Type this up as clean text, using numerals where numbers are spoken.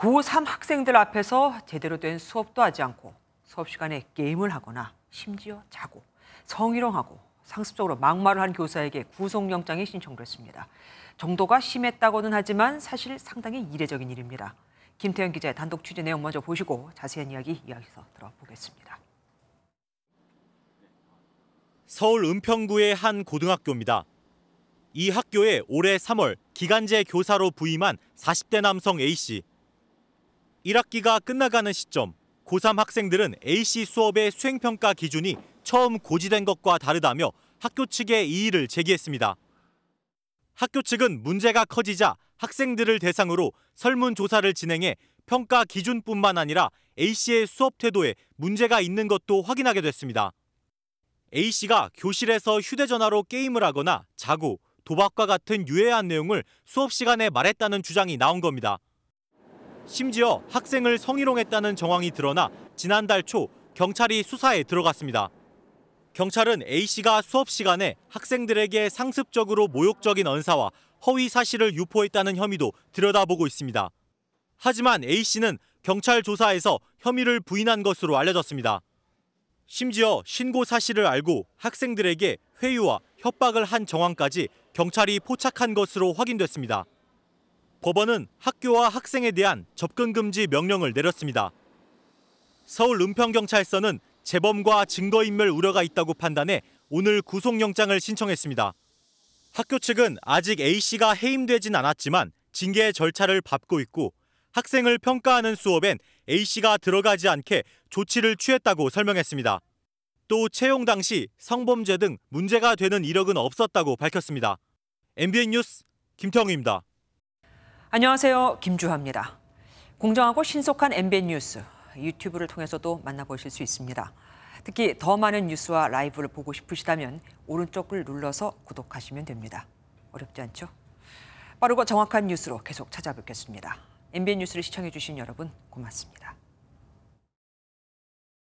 고3 학생들 앞에서 제대로 된 수업도 하지 않고 수업 시간에 게임을 하거나 심지어 자고 성희롱하고 상습적으로 막말을 한 교사에게 구속영장이 신청됐습니다. 정도가 심했다고는 하지만 사실 상당히 이례적인 일입니다. 김태현 기자의 단독 취재 내용 먼저 보시고 자세한 이야기에서 들어보겠습니다. 서울 은평구의 한 고등학교입니다. 이 학교에 올해 3월 기간제 교사로 부임한 40대 남성 A씨. 1학기가 끝나가는 시점, 고3 학생들은 A씨 수업의 수행평가 기준이 처음 고지된 것과 다르다며 학교 측에 이의를 제기했습니다. 학교 측은 문제가 커지자 학생들을 대상으로 설문조사를 진행해 평가 기준뿐만 아니라 A씨의 수업 태도에 문제가 있는 것도 확인하게 됐습니다. A씨가 교실에서 휴대전화로 게임을 하거나 자고 도박과 같은 유해한 내용을 수업 시간에 말했다는 주장이 나온 겁니다. 심지어 학생을 성희롱했다는 정황이 드러나 지난달 초 경찰이 수사에 들어갔습니다. 경찰은 A씨가 수업 시간에 학생들에게 상습적으로 모욕적인 언사와 허위 사실을 유포했다는 혐의도 들여다보고 있습니다. 하지만 A씨는 경찰 조사에서 혐의를 부인한 것으로 알려졌습니다. 심지어 신고 사실을 알고 학생들에게 회유와 협박을 한 정황까지 경찰이 포착한 것으로 확인됐습니다. 법원은 학교와 학생에 대한 접근 금지 명령을 내렸습니다. 서울 은평경찰서는 재범과 증거인멸 우려가 있다고 판단해 오늘 구속영장을 신청했습니다. 학교 측은 아직 A씨가 해임되진 않았지만 징계 절차를 밟고 있고 학생을 평가하는 수업엔 A씨가 들어가지 않게 조치를 취했다고 설명했습니다. 또 채용 당시 성범죄 등 문제가 되는 이력은 없었다고 밝혔습니다. MBN 뉴스 김태형입니다. 안녕하세요. 김주하입니다. 공정하고 신속한 MBN 뉴스, 유튜브를 통해서도 만나보실 수 있습니다. 특히 더 많은 뉴스와 라이브를 보고 싶으시다면 오른쪽을 눌러서 구독하시면 됩니다. 어렵지 않죠? 빠르고 정확한 뉴스로 계속 찾아뵙겠습니다. MBN 뉴스를 시청해주신 여러분 고맙습니다.